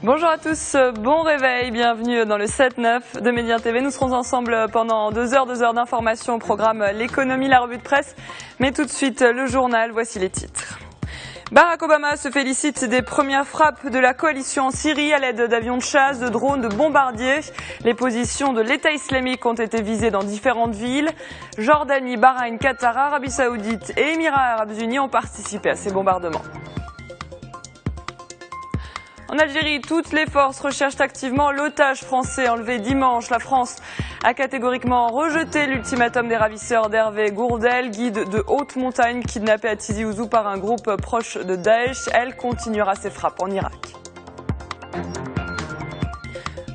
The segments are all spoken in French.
Bonjour à tous, bon réveil, bienvenue dans le 7-9 de Média TV. Nous serons ensemble pendant 2 heures d'information au programme L'économie, la revue de presse. Mais tout de suite, le journal, voici les titres. Barack Obama se félicite des premières frappes de la coalition en Syrie à l'aide d'avions de chasse, de drones, de bombardiers. Les positions de l'État islamique ont été visées dans différentes villes. Jordanie, Bahreïn, Qatar, Arabie Saoudite et Émirats Arabes Unis ont participé à ces bombardements. En Algérie, toutes les forces recherchent activement l'otage français enlevé dimanche. La France a catégoriquement rejeté l'ultimatum des ravisseurs d'Hervé Gourdel, guide de haute montagne kidnappé à Tizi Ouzou par un groupe proche de Daesh. Elle continuera ses frappes en Irak.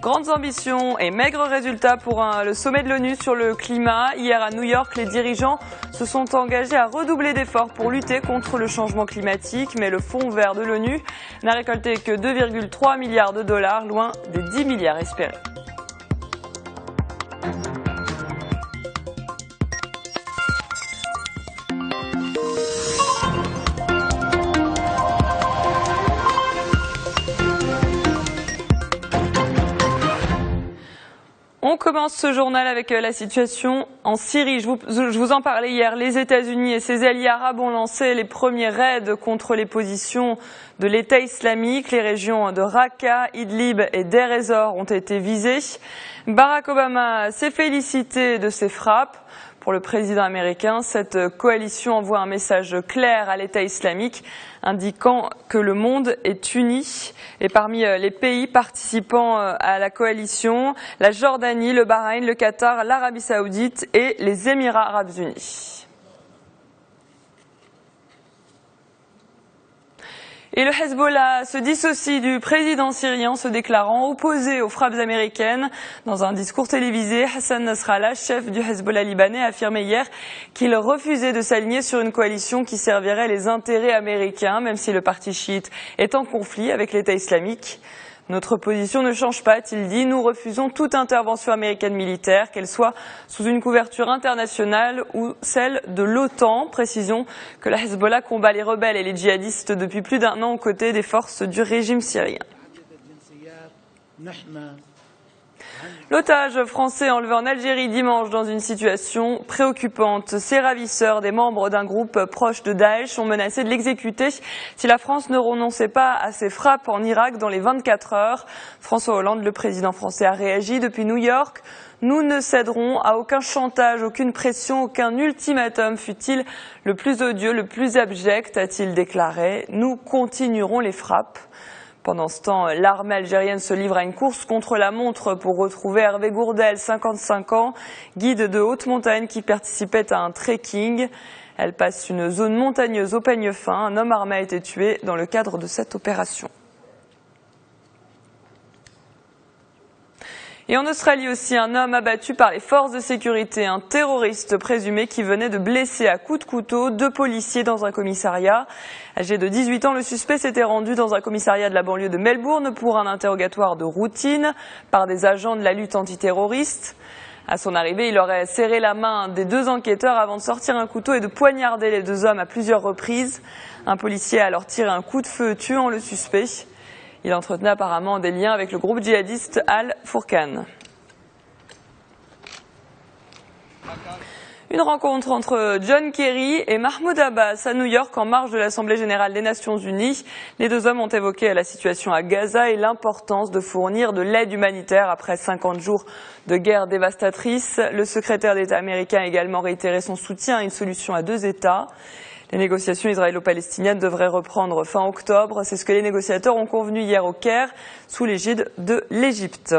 Grandes ambitions et maigres résultats pour le sommet de l'ONU sur le climat. Hier à New York, les dirigeants se sont engagés à redoubler d'efforts pour lutter contre le changement climatique. Mais le fonds vert de l'ONU n'a récolté que 2,3 milliards de dollars, loin des 10 milliards espérés. On commence ce journal avec la situation en Syrie. Je vous en parlais hier. Les États-Unis et ses alliés arabes ont lancé les premiers raids contre les positions de l'État islamique. Les régions de Raqqa, Idlib et Deir ez-Zor ont été visées. Barack Obama s'est félicité de ces frappes. Pour le président américain, cette coalition envoie un message clair à l'État islamique, indiquant que le monde est uni. Et parmi les pays participants à la coalition, la Jordanie, le Bahreïn, le Qatar, l'Arabie Saoudite et les Émirats Arabes Unis. Et le Hezbollah se dissocie du président syrien en se déclarant opposé aux frappes américaines. Dans un discours télévisé, Hassan Nasrallah, chef du Hezbollah libanais, a affirmé hier qu'il refusait de s'aligner sur une coalition qui servirait les intérêts américains, même si le parti chiite est en conflit avec l'État islamique. Notre position ne change pas, a-t-il dit. Nous refusons toute intervention américaine militaire, qu'elle soit sous une couverture internationale ou celle de l'OTAN. Précisons que la Hezbollah combat les rebelles et les djihadistes depuis plus d'1 an aux côtés des forces du régime syrien. L'otage français enlevé en Algérie dimanche dans une situation préoccupante. Ces ravisseurs, des membres d'un groupe proche de Daesh, ont menacé de l'exécuter si la France ne renonçait pas à ses frappes en Irak dans les 24 heures. François Hollande, le président français, a réagi depuis New York. Nous ne céderons à aucun chantage, aucune pression, aucun ultimatum, fût-il le plus odieux, le plus abject, a-t-il déclaré. Nous continuerons les frappes. Pendant ce temps, l'armée algérienne se livre à une course contre la montre pour retrouver Hervé Gourdel, 55 ans, guide de haute montagne qui participait à un trekking. Elle passe une zone montagneuse au peigne fin. Un homme armé a été tué dans le cadre de cette opération. Et en Australie aussi, un homme abattu par les forces de sécurité, un terroriste présumé qui venait de blesser à coups de couteau 2 policiers dans un commissariat. Âgé de 18 ans, le suspect s'était rendu dans un commissariat de la banlieue de Melbourne pour un interrogatoire de routine par des agents de la lutte antiterroriste. À son arrivée, il aurait serré la main des 2 enquêteurs avant de sortir un couteau et de poignarder les 2 hommes à plusieurs reprises. Un policier a alors tiré un coup de feu tuant le suspect. Il entretenait apparemment des liens avec le groupe djihadiste Al-Furqan. Une rencontre entre John Kerry et Mahmoud Abbas à New York en marge de l'Assemblée générale des Nations unies. Les 2 hommes ont évoqué la situation à Gaza et l'importance de fournir de l'aide humanitaire après 50 jours de guerre dévastatrice. Le secrétaire d'État américain a également réitéré son soutien à une solution à 2 États. Les négociations israélo-palestiniennes devraient reprendre fin octobre. C'est ce que les négociateurs ont convenu hier au Caire, sous l'égide de l'Égypte.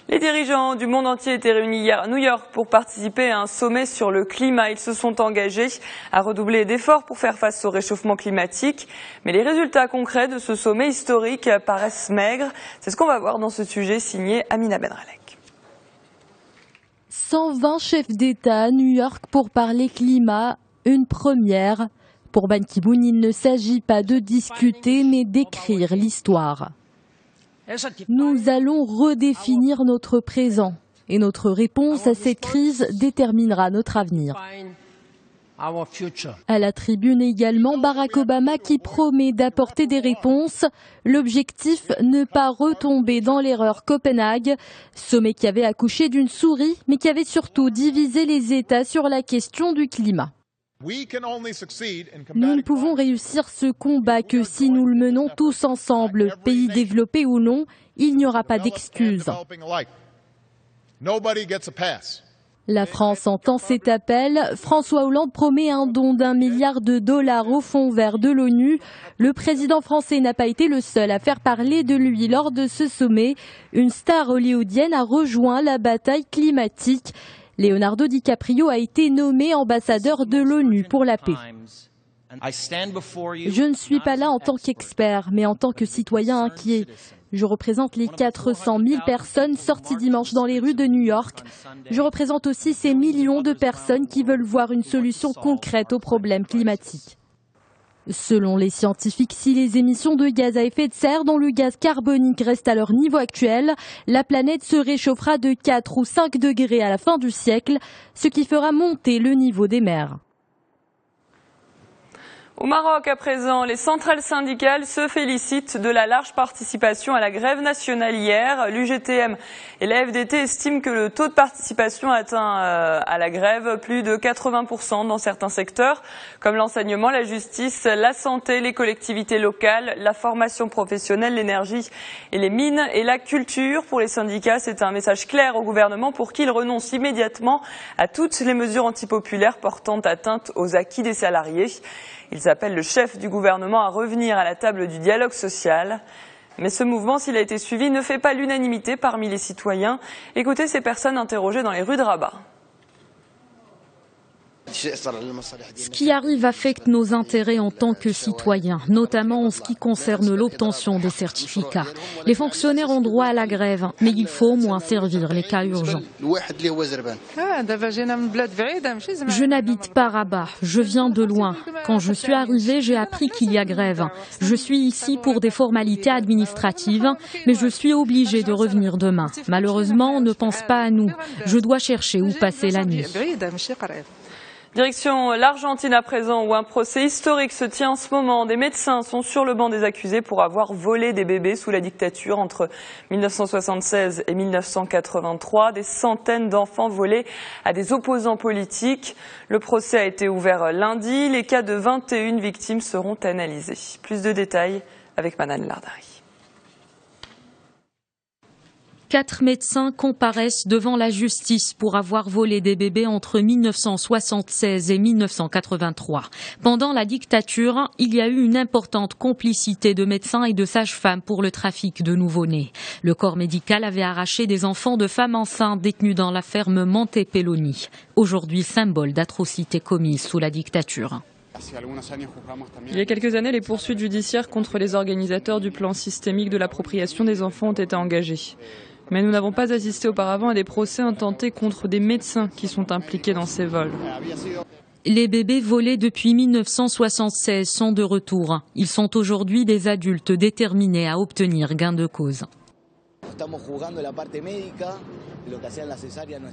Les dirigeants du monde entier étaient réunis hier à New York pour participer à un sommet sur le climat. Ils se sont engagés à redoubler d'efforts pour faire face au réchauffement climatique. Mais les résultats concrets de ce sommet historique paraissent maigres. C'est ce qu'on va voir dans ce sujet signé Amina Benralek. 120 chefs d'État à New York pour parler climat, une première. Pour Ban Ki-moon, il ne s'agit pas de discuter, mais d'écrire l'histoire. Nous allons redéfinir notre présent et notre réponse à cette crise déterminera notre avenir. À la tribune également, Barack Obama qui promet d'apporter des réponses. L'objectif, ne pas retomber dans l'erreur Copenhague. Sommet qui avait accouché d'une souris, mais qui avait surtout divisé les États sur la question du climat. Nous ne pouvons réussir ce combat que si nous le menons tous ensemble, pays développés ou non, il n'y aura pas d'excuses. La France entend cet appel. François Hollande promet un don d'1 milliard de dollars au fonds vert de l'ONU. Le président français n'a pas été le seul à faire parler de lui lors de ce sommet. Une star hollywoodienne a rejoint la bataille climatique. Leonardo DiCaprio a été nommé ambassadeur de l'ONU pour la paix. Je ne suis pas là en tant qu'expert, mais en tant que citoyen inquiet. Je représente les 400 000 personnes sorties dimanche dans les rues de New York. Je représente aussi ces millions de personnes qui veulent voir une solution concrète aux problèmes climatiques. Selon les scientifiques, si les émissions de gaz à effet de serre, dont le gaz carbonique, restent à leur niveau actuel, la planète se réchauffera de 4 ou 5 degrés à la fin du siècle, ce qui fera monter le niveau des mers. Au Maroc, à présent, les centrales syndicales se félicitent de la large participation à la grève nationale hier. L'UGTM et la FDT estiment que le taux de participation atteint à la grève plus de 80% dans certains secteurs, comme l'enseignement, la justice, la santé, les collectivités locales, la formation professionnelle, l'énergie et les mines et la culture. Pour les syndicats, c'est un message clair au gouvernement pour qu'il renonce immédiatement à toutes les mesures antipopulaires portant atteinte aux acquis des salariés. Ils appellent le chef du gouvernement à revenir à la table du dialogue social. Mais ce mouvement, s'il a été suivi, ne fait pas l'unanimité parmi les citoyens. Écoutez ces personnes interrogées dans les rues de Rabat. Ce qui arrive affecte nos intérêts en tant que citoyens, notamment en ce qui concerne l'obtention des certificats. Les fonctionnaires ont droit à la grève, mais il faut au moins servir les cas urgents. Je n'habite pas Rabat, je viens de loin. Quand je suis arrivée, j'ai appris qu'il y a grève. Je suis ici pour des formalités administratives, mais je suis obligée de revenir demain. Malheureusement, on ne pense pas à nous. Je dois chercher où passer la nuit. Direction l'Argentine à présent, où un procès historique se tient en ce moment. Des médecins sont sur le banc des accusés pour avoir volé des bébés sous la dictature entre 1976 et 1983. Des centaines d'enfants volés à des opposants politiques. Le procès a été ouvert lundi. Les cas de 21 victimes seront analysés. Plus de détails avec Manan Lardari. 4 médecins comparaissent devant la justice pour avoir volé des bébés entre 1976 et 1983. Pendant la dictature, il y a eu une importante complicité de médecins et de sages-femmes pour le trafic de nouveau-nés. Le corps médical avait arraché des enfants de femmes enceintes détenues dans la ferme Montepelloni, aujourd'hui symbole d'atrocités commises sous la dictature. Il y a quelques années, les poursuites judiciaires contre les organisateurs du plan systémique de l'appropriation des enfants ont été engagées. Mais nous n'avons pas assisté auparavant à des procès intentés contre des médecins qui sont impliqués dans ces vols. Les bébés volés depuis 1976 sont de retour. Ils sont aujourd'hui des adultes déterminés à obtenir gain de cause.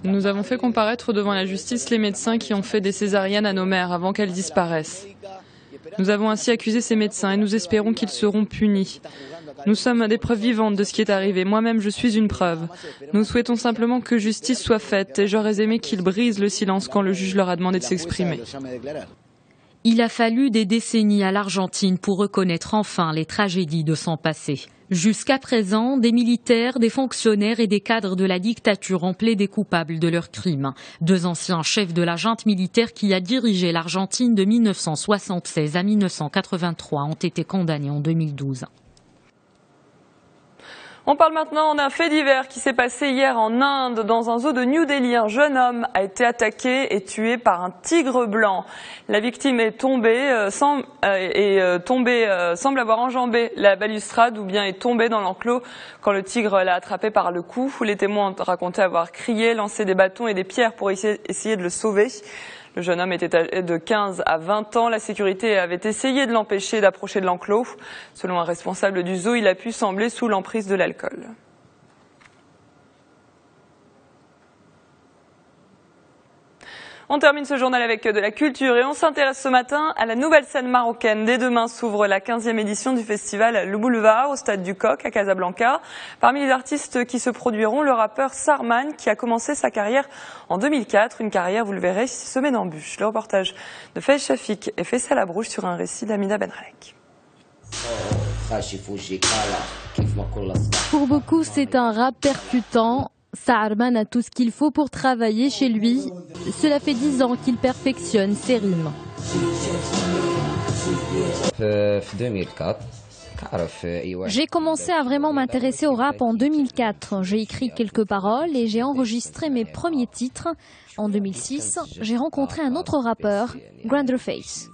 Nous avons fait comparaître devant la justice les médecins qui ont fait des césariennes à nos mères avant qu'elles disparaissent. Nous avons ainsi accusé ces médecins et nous espérons qu'ils seront punis. Nous sommes des preuves vivantes de ce qui est arrivé. Moi-même, je suis une preuve. Nous souhaitons simplement que justice soit faite et j'aurais aimé qu'ils brisent le silence quand le juge leur a demandé de s'exprimer. Il a fallu des décennies à l'Argentine pour reconnaître enfin les tragédies de son passé. Jusqu'à présent, des militaires, des fonctionnaires et des cadres de la dictature ont plaidé coupables de leurs crimes. 2 anciens chefs de la junte militaire qui a dirigé l'Argentine de 1976 à 1983 ont été condamnés en 2012. On parle maintenant d'un fait divers qui s'est passé hier en Inde. Dans un zoo de New Delhi, un jeune homme a été attaqué et tué par un tigre blanc. La victime est tombée, semble avoir enjambé la balustrade ou bien est tombée dans l'enclos quand le tigre l'a attrapé par le cou. Les témoins ont raconté avoir crié, lancé des bâtons et des pierres pour essayer de le sauver. Le jeune homme était âgé de 15 à 20 ans. La sécurité avait essayé de l'empêcher d'approcher de l'enclos. Selon un responsable du zoo, il a pu sembler sous l'emprise de l'alcool. On termine ce journal avec de la culture et on s'intéresse ce matin à la nouvelle scène marocaine. Dès demain s'ouvre la 15e édition du festival Le Boulevard au Stade du Coq à Casablanca. Parmi les artistes qui se produiront, le rappeur Sarman qui a commencé sa carrière en 2004. Une carrière, vous le verrez, semée d'embûches. Le reportage de Faïs Shafik et Faisal Abrouche sur un récit d'Amina Benralek. Pour beaucoup, c'est un rap percutant. Sarman a tout ce qu'il faut pour travailler chez lui. Cela fait 10 ans qu'il perfectionne ses rimes. J'ai commencé à vraiment m'intéresser au rap en 2004. J'ai écrit quelques paroles et j'ai enregistré mes premiers titres. En 2006, j'ai rencontré un autre rappeur, Granderface.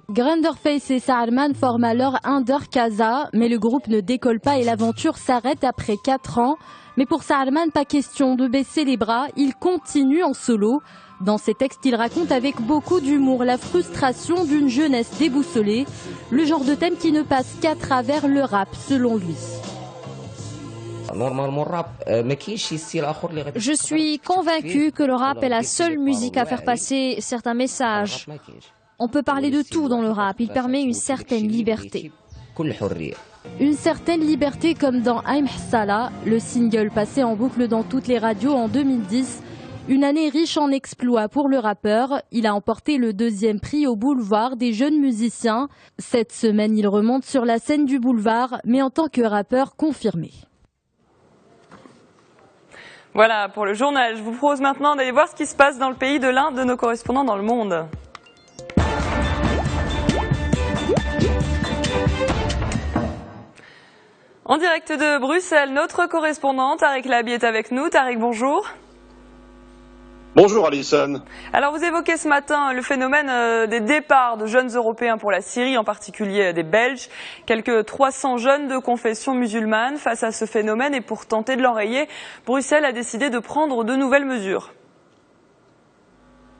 Granderface et Sarman forment alors Underkaza, mais le groupe ne décolle pas et l'aventure s'arrête après 4 ans. Mais pour Sarman, pas question de baisser les bras, il continue en solo. Dans ses textes, il raconte avec beaucoup d'humour la frustration d'une jeunesse déboussolée, le genre de thème qui ne passe qu'à travers le rap, selon lui. Je suis convaincu que le rap est la seule musique à faire passer certains messages. On peut parler de tout dans le rap, il permet une certaine liberté. Une certaine liberté comme dans Aïm Hsala, le single passé en boucle dans toutes les radios en 2010. Une année riche en exploits pour le rappeur. Il a emporté le 2e prix au Boulevard des jeunes musiciens. Cette semaine, il remonte sur la scène du Boulevard, mais en tant que rappeur confirmé. Voilà pour le journal. Je vous propose maintenant d'aller voir ce qui se passe dans le pays de l'un de nos correspondants dans le monde. En direct de Bruxelles, notre correspondant Tariq Labi est avec nous. Tariq, bonjour. Bonjour Alison. Alors vous évoquez ce matin le phénomène des départs de jeunes Européens pour la Syrie, en particulier des Belges. Quelques 300 jeunes de confession musulmane. Face à ce phénomène et pour tenter de l'enrayer, Bruxelles a décidé de prendre de nouvelles mesures.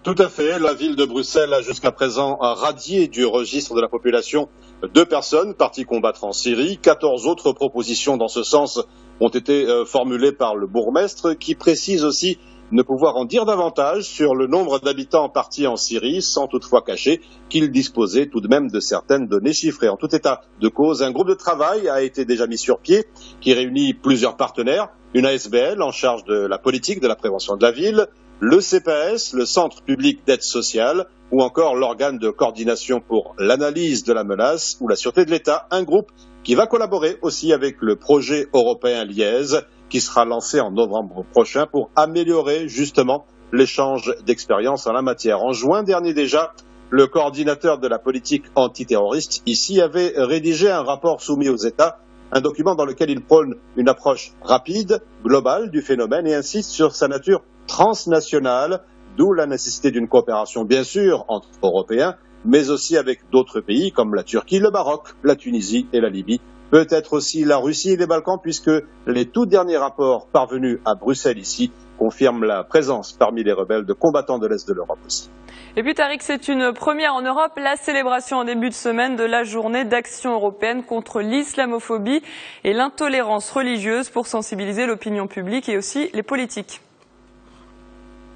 Tout à fait. La ville de Bruxelles a jusqu'à présent radié du registre de la population 2 personnes parties combattre en Syrie. 14 autres propositions dans ce sens ont été formulées par le bourgmestre qui précise aussi ne pouvoir en dire davantage sur le nombre d'habitants partis en Syrie sans toutefois cacher qu'il disposait tout de même de certaines données chiffrées. En tout état de cause, un groupe de travail a été déjà mis sur pied qui réunit plusieurs partenaires, une ASBL en charge de la politique de la prévention de la ville, le CPS, le Centre public d'aide sociale, ou encore l'organe de coordination pour l'analyse de la menace ou la sûreté de l'État, un groupe qui va collaborer aussi avec le projet européen Liaise, qui sera lancé en novembre prochain pour améliorer justement l'échange d'expériences en la matière. En juin dernier déjà, le coordinateur de la politique antiterroriste ici avait rédigé un rapport soumis aux États, un document dans lequel il prône une approche rapide, globale du phénomène et insiste sur sa nature transnationale, d'où la nécessité d'une coopération bien sûr entre Européens, mais aussi avec d'autres pays comme la Turquie, le Maroc, la Tunisie et la Libye, peut-être aussi la Russie et les Balkans, puisque les tout derniers rapports parvenus à Bruxelles ici confirment la présence parmi les rebelles de combattants de l'Est de l'Europe aussi. Et puis Tariq, c'est une première en Europe, la célébration en début de semaine de la journée d'action européenne contre l'islamophobie et l'intolérance religieuse pour sensibiliser l'opinion publique et aussi les politiques.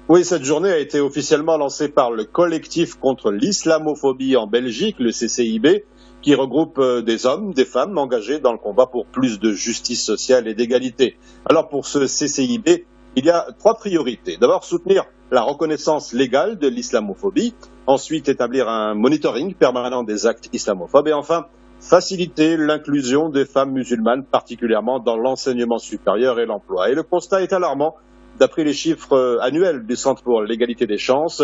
Oui, cette journée a été officiellement lancée par le collectif contre l'islamophobie en Belgique, le CCIB, qui regroupe des hommes, des femmes engagés dans le combat pour plus de justice sociale et d'égalité. Alors pour ce CCIB, il y a 3 priorités. D'abord, soutenir la reconnaissance légale de l'islamophobie. Ensuite, établir un monitoring permanent des actes islamophobes. Et enfin, faciliter l'inclusion des femmes musulmanes, particulièrement dans l'enseignement supérieur et l'emploi. Et le constat est alarmant. D'après les chiffres annuels du Centre pour l'égalité des chances,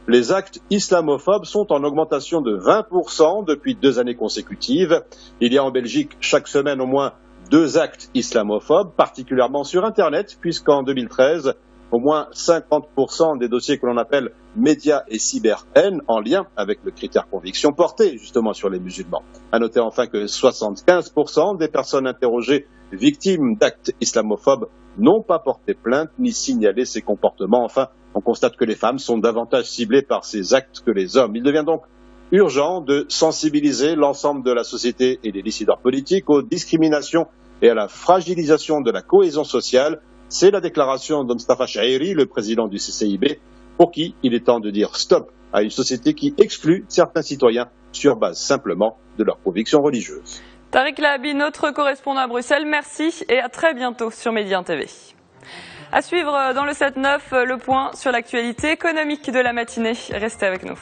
les actes islamophobes sont en augmentation de 20% depuis 2 années consécutives. Il y a en Belgique chaque semaine au moins 2 actes islamophobes, particulièrement sur Internet, puisqu'en 2013, au moins 50% des dossiers que l'on appelle médias et cyber-haine en lien avec le critère conviction portés justement sur les musulmans. À noter enfin que 75% des personnes interrogées victimes d'actes islamophobes n'ont pas porté plainte ni signalé ces comportements. Enfin, on constate que les femmes sont davantage ciblées par ces actes que les hommes. Il devient donc urgent de sensibiliser l'ensemble de la société et des décideurs politiques aux discriminations et à la fragilisation de la cohésion sociale. C'est la déclaration de Mustafa Chahiri, le président du CCIB, pour qui il est temps de dire stop à une société qui exclut certains citoyens sur base simplement de leurs convictions religieuses. Tariq Lahabi, notre correspondant à Bruxelles, merci et à très bientôt sur Média TV. À suivre dans le 7-9, le point sur l'actualité économique de la matinée. Restez avec nous.